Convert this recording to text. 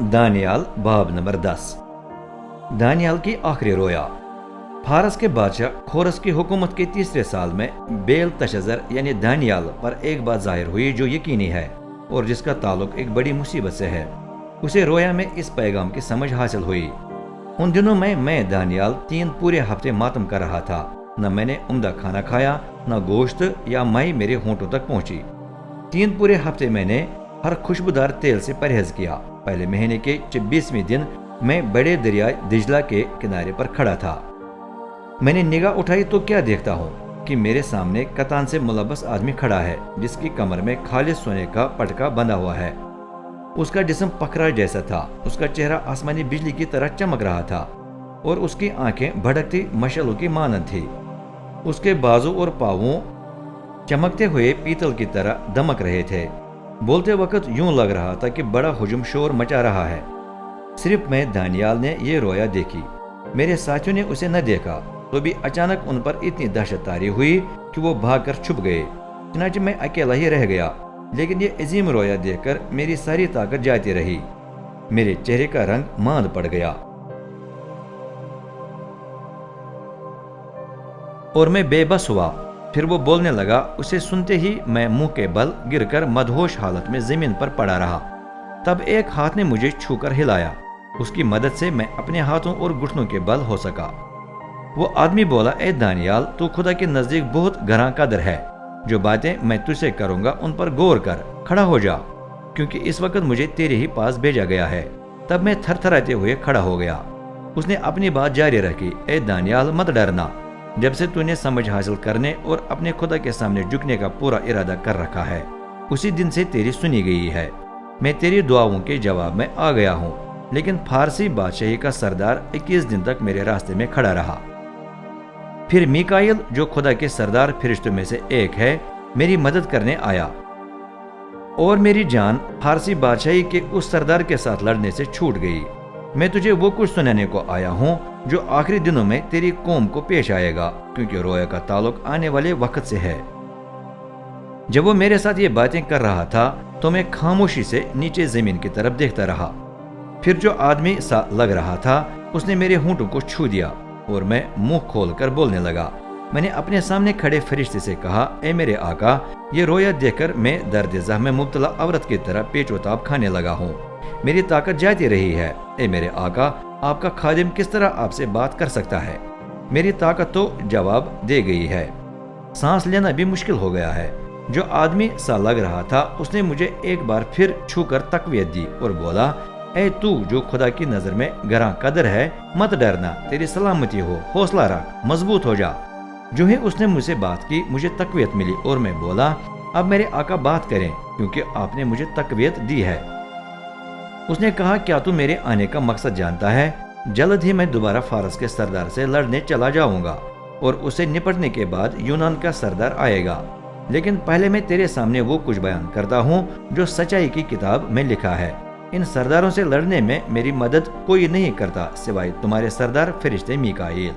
दानियाल बाब नंबर 10। दानियाल की आखिरी रोया। फारस के बादशाह खोरस की हुकूमत के तीसरे साल में बेल तशज़र यानी दानियाल पर एक बात जाहिर हुई जो यकीनी है और जिसका ताल्लुक एक बड़ी मुसीबत से है। उसे रोया में इस पैगाम की समझ हासिल हुई। उन दिनों में मैं दानियाल 3 पूरे हफ्ते मातम कर रहा था। न मैंने उम्दा खाना खाया, न गोश्त या माई मेरे होंठों तक पहुंची। 3 पूरे हफ्ते मैंने हर खुशबूदार तेल से परहेज किया। पहले महीने के 26वें दिन मैं बड़े दरिया दिजला के किनारे पर खड़ा था। मैंने निगाह उठाई तो क्या देखता हूँ कि मेरे सामने कतान से मुलब्बस आदमी खड़ा है, जिसकी कमर में खालिस सोने का पटका बंधा हुआ है। उसका जिस्म पखरा जैसा था, उसका चेहरा आसमानी बिजली की तरह चमक रहा था और उसकी आंखें भड़कती मशालों की मानद थी। उसके बाजू और पांवों चमकते हुए पीतल की तरह दमक रहे थे। बोलते वक्त यूं लग रहा था कि बड़ा हुजूम शोर मचा रहा है। सिर्फ मैं दानियाल ने ये रोया देखी। मेरे साथियों ने उसे न देखा, तो भी अचानक उन पर इतनी दहशत तारी हुई कि वो भागकर छुप गए। चुनांचे मैं अकेला ही रह गया, लेकिन ये अजीम रोया देखकर मेरी सारी ताकत जाती रही। मेरे चेहरे का रंग मांद पड़ गया और मैं बेबस हुआ। फिर वो बोलने लगा। उसे सुनते ही मैं मुंह के बल गिरकर मदहोश हालत में जमीन पर पड़ा रहा। तब एक हाथ ने मुझे छूकर हिलाया। उसकी मदद से मैं अपने हाथों और घुटनों के बल हो सका। वो आदमी बोला, ए दानियाल, तू खुदा के नजदीक बहुत गहरा कदर है। जो बातें मैं तुझसे करूंगा उन पर गौर कर, खड़ा हो जा, क्योंकि इस वक्त मुझे तेरे ही पास भेजा गया है। तब मैं थरथराते हुए खड़ा हो गया। उसने अपनी बात जारी रखी, ए दानियाल, मत डरना। जब से तूने समझ हासिल करने और अपने खुदा के सामने झुकने का पूरा इरादा कर रखा है, उसी दिन से तेरी सुनी गई है। मैं तेरी दुआओं के जवाब में आ गया हूँ। लेकिन फारसी बादशाही का सरदार 21 दिन तक मेरे रास्ते में खड़ा रहा। फिर मीकाईल, जो खुदा के सरदार फरिश्तों में से एक है, मेरी मदद करने आया और मेरी जान फारसी बादशाही के उस सरदार के साथ लड़ने से छूट गई। मैं तुझे वो कुछ सुनाने को आया हूँ जो आखिरी दिनों में तेरी कौम को पेश आएगा, क्योंकि रोया का ताल्लुक आने वाले वक्त से है। जब वो मेरे साथ ये बातें कर रहा था तो मैं खामोशी से नीचे जमीन की तरफ देखता रहा। फिर जो आदमी सा लग रहा था उसने मेरे होंठों को छू दिया और मैं मुंह खोलकर बोलने लगा। मैंने अपने सामने खड़े फरिश्ते से कहा, ए मेरे आका, ये रोया देखकर मैं दर्द ज़ह में मुब्तला औरत की तरह पेचोताब खाने लगा हूँ। मेरी ताकत जाती रही है। ए मेरे आका, आपका खादिम किस तरह आपसे बात कर सकता है? मेरी ताकत तो जवाब दे गई है। सांस लेना भी मुश्किल हो गया है। जो आदमी सा लग रहा था उसने मुझे एक बार फिर छूकर तकवीत दी और बोला, ए तू जो खुदा की नजर में गहरा कदर है, मत डरना, तेरी सलामती हो, हौसला रख, मजबूत हो जा। जो ही उसने मुझसे बात की मुझे तकवीत मिली और मैं बोला, अब मेरे आका बात करें, क्योंकि आपने मुझे तकवीत दी है। उसने कहा, क्या तू मेरे आने का मकसद जानता है? जल्द ही मैं दोबारा फारस के सरदार से लड़ने चला जाऊंगा और उससे निपटने के बाद यूनान का सरदार आएगा। लेकिन पहले मैं तेरे सामने वो कुछ बयान करता हूँ जो सच्चाई की किताब में लिखा है। इन सरदारों से लड़ने में मेरी मदद कोई नहीं करता सिवाय तुम्हारे सरदार फरिश्ते मीकाईल।